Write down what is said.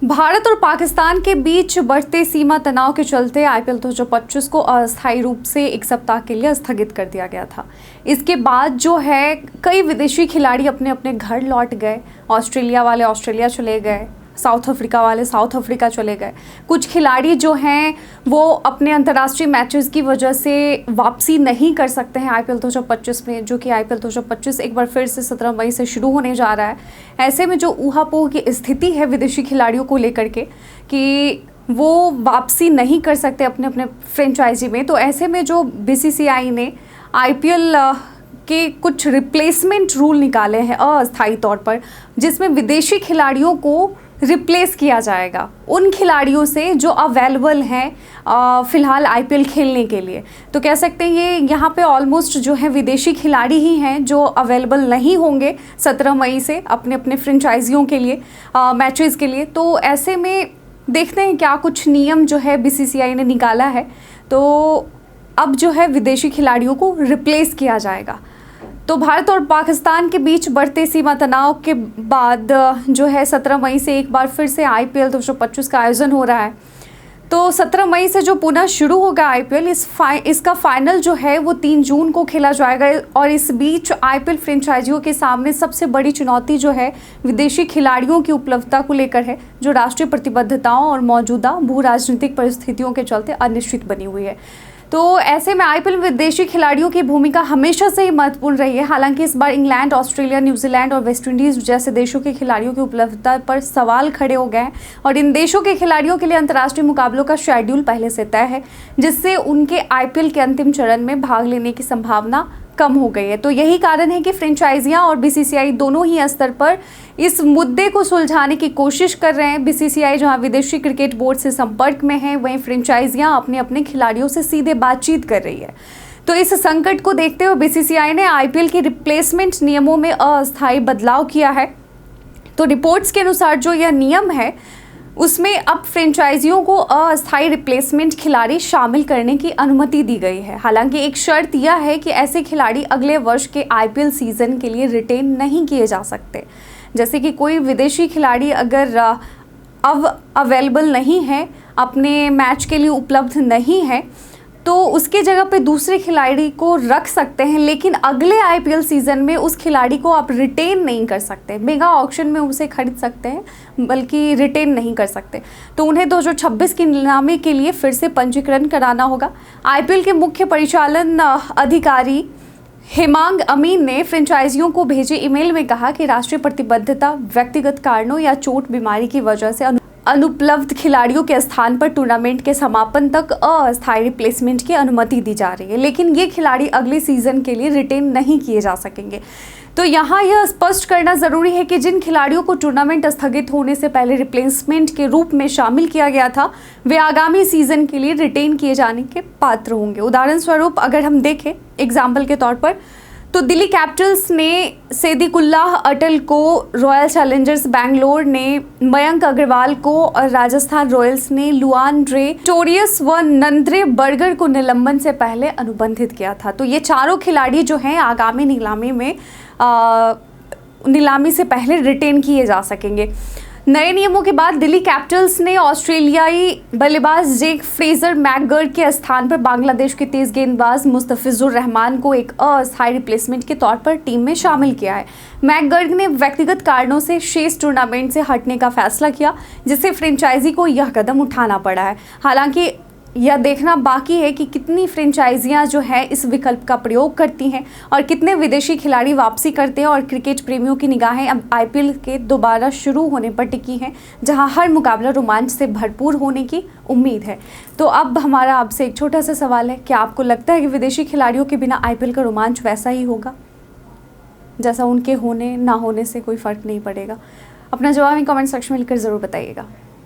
भारत और पाकिस्तान के बीच बढ़ते सीमा तनाव के चलते आईपीएल 2025 को अस्थायी रूप से एक सप्ताह के लिए स्थगित कर दिया गया था। इसके बाद जो है कई विदेशी खिलाड़ी अपने अपने घर लौट गए। ऑस्ट्रेलिया वाले ऑस्ट्रेलिया चले गए, साउथ अफ्रीका वाले साउथ अफ्रीका चले गए। कुछ खिलाड़ी जो हैं वो अपने अंतर्राष्ट्रीय मैचेस की वजह से वापसी नहीं कर सकते हैं आईपीएल 2025 में, जो कि आईपीएल 2025 एक बार फिर से 17 मई से शुरू होने जा रहा है। ऐसे में जो ऊहापोह की स्थिति है विदेशी खिलाड़ियों को लेकर के कि वो वापसी नहीं कर सकते अपने अपने फ्रेंचाइजी में, तो ऐसे में जो बीसीसीआई ने आईपीएल के कुछ रिप्लेसमेंट रूल निकाले हैं अस्थायी तौर पर, जिसमें विदेशी खिलाड़ियों को रिप्लेस किया जाएगा उन खिलाड़ियों से जो अवेलेबल हैं फ़िलहाल आईपीएल खेलने के लिए। तो कह सकते हैं ये यहाँ पे ऑलमोस्ट जो है विदेशी खिलाड़ी ही हैं जो अवेलेबल नहीं होंगे 17 मई से अपने अपने फ्रेंचाइजियों के लिए मैचेस के लिए। तो ऐसे में देखते हैं क्या कुछ नियम जो है बीसीसीआई ने निकाला है। तो अब जो है विदेशी खिलाड़ियों को रिप्लेस किया जाएगा। तो भारत और पाकिस्तान के बीच बढ़ते सीमा तनाव के बाद जो है 17 मई से एक बार फिर से आईपीएल 2025 का आयोजन हो रहा है। तो 17 मई से जो पुनः शुरू होगा आईपीएल, इसका फाइनल जो है वो 3 जून को खेला जाएगा। और इस बीच आईपीएल फ्रेंचाइजियों के सामने सबसे बड़ी चुनौती जो है विदेशी खिलाड़ियों की उपलब्धता को लेकर है, जो राष्ट्रीय प्रतिबद्धताओं और मौजूदा भू राजनीतिक परिस्थितियों के चलते अनिश्चित बनी हुई है। तो ऐसे में आईपीएल में विदेशी खिलाड़ियों की भूमिका हमेशा से ही महत्वपूर्ण रही है। हालांकि इस बार इंग्लैंड, ऑस्ट्रेलिया, न्यूजीलैंड और वेस्टइंडीज़ जैसे देशों के खिलाड़ियों की उपलब्धता पर सवाल खड़े हो गए हैं और इन देशों के खिलाड़ियों के लिए अंतर्राष्ट्रीय मुकाबलों का शेड्यूल पहले से तय है, जिससे उनके आईपीएल के अंतिम चरण में भाग लेने की संभावना कम हो गई है। तो यही कारण है कि फ्रेंचाइजियां और बीसीसीआई दोनों ही स्तर पर इस मुद्दे को सुलझाने की कोशिश कर रहे हैं। बीसीसीआई जहां विदेशी क्रिकेट बोर्ड से संपर्क में है, वहीं फ्रेंचाइजियां अपने अपने खिलाड़ियों से सीधे बातचीत कर रही है। तो इस संकट को देखते हुए बीसीसीआई ने आईपीएल के रिप्लेसमेंट नियमों में अस्थायी बदलाव किया है। तो रिपोर्ट्स के अनुसार जो यह नियम है उसमें अब फ्रेंचाइजियों को अस्थायी रिप्लेसमेंट खिलाड़ी शामिल करने की अनुमति दी गई है। हालांकि एक शर्त यह है कि ऐसे खिलाड़ी अगले वर्ष के आईपीएल सीजन के लिए रिटेन नहीं किए जा सकते। जैसे कि कोई विदेशी खिलाड़ी अगर अब अवेलेबल नहीं है, अपने मैच के लिए उपलब्ध नहीं है, तो उसके जगह पे दूसरे खिलाड़ी को रख सकते हैं, लेकिन अगले आईपीएल सीज़न में उस खिलाड़ी को आप रिटेन नहीं कर सकते। मेगा ऑक्शन में उसे खरीद सकते हैं, बल्कि रिटेन नहीं कर सकते। तो उन्हें 2026 की नीलामी के लिए फिर से पंजीकरण कराना होगा। आईपीएल के मुख्य परिचालन अधिकारी हेमांग अमीन ने फ्रेंचाइजियों को भेजे ईमेल में कहा कि राष्ट्रीय प्रतिबद्धता, व्यक्तिगत कारणों या चोट बीमारी की वजह से अनुपलब्ध खिलाड़ियों के स्थान पर टूर्नामेंट के समापन तक अस्थायी रिप्लेसमेंट की अनुमति दी जा रही है, लेकिन ये खिलाड़ी अगले सीजन के लिए रिटेन नहीं किए जा सकेंगे। तो यहाँ यह स्पष्ट करना ज़रूरी है कि जिन खिलाड़ियों को टूर्नामेंट स्थगित होने से पहले रिप्लेसमेंट के रूप में शामिल किया गया था, वे आगामी सीजन के लिए रिटेन किए जाने के पात्र होंगे। उदाहरण स्वरूप अगर हम देखें एग्जाम्पल के तौर पर, तो दिल्ली कैपिटल्स ने सेदिकुल्लाह अटल को, रॉयल चैलेंजर्स बैंगलोर ने मयंक अग्रवाल को और राजस्थान रॉयल्स ने लुआन टोरियस व नंद्रे बर्गर को निलंबन से पहले अनुबंधित किया था। तो ये चारों खिलाड़ी जो हैं आगामी नीलामी में नीलामी से पहले रिटेन किए जा सकेंगे। नए नियमों के बाद दिल्ली कैपिटल्स ने ऑस्ट्रेलियाई बल्लेबाज जेक फ्रेजर मैकगर्ड के स्थान पर बांग्लादेश के तेज गेंदबाज मुस्तफिजुर रहमान को एक अस्थायी रिप्लेसमेंट के तौर पर टीम में शामिल किया है। मैकगर्ड ने व्यक्तिगत कारणों से शेष टूर्नामेंट से हटने का फैसला किया, जिससे फ्रेंचाइजी को यह कदम उठाना पड़ा है। हालांकि यह देखना बाकी है कि कितनी फ्रेंचाइजियां जो है इस विकल्प का प्रयोग करती हैं और कितने विदेशी खिलाड़ी वापसी करते हैं। और क्रिकेट प्रेमियों की निगाहें अब आईपीएल के दोबारा शुरू होने पर टिकी हैं, जहां हर मुकाबला रोमांच से भरपूर होने की उम्मीद है। तो अब हमारा आपसे एक छोटा सा सवाल है, क्या आपको लगता है कि विदेशी खिलाड़ियों के बिना आईपीएल का रोमांच वैसा ही होगा जैसा उनके होने ना होने से कोई फ़र्क नहीं पड़ेगा? अपना जवाब कमेंट सेक्शन में लिखकर ज़रूर बताइएगा।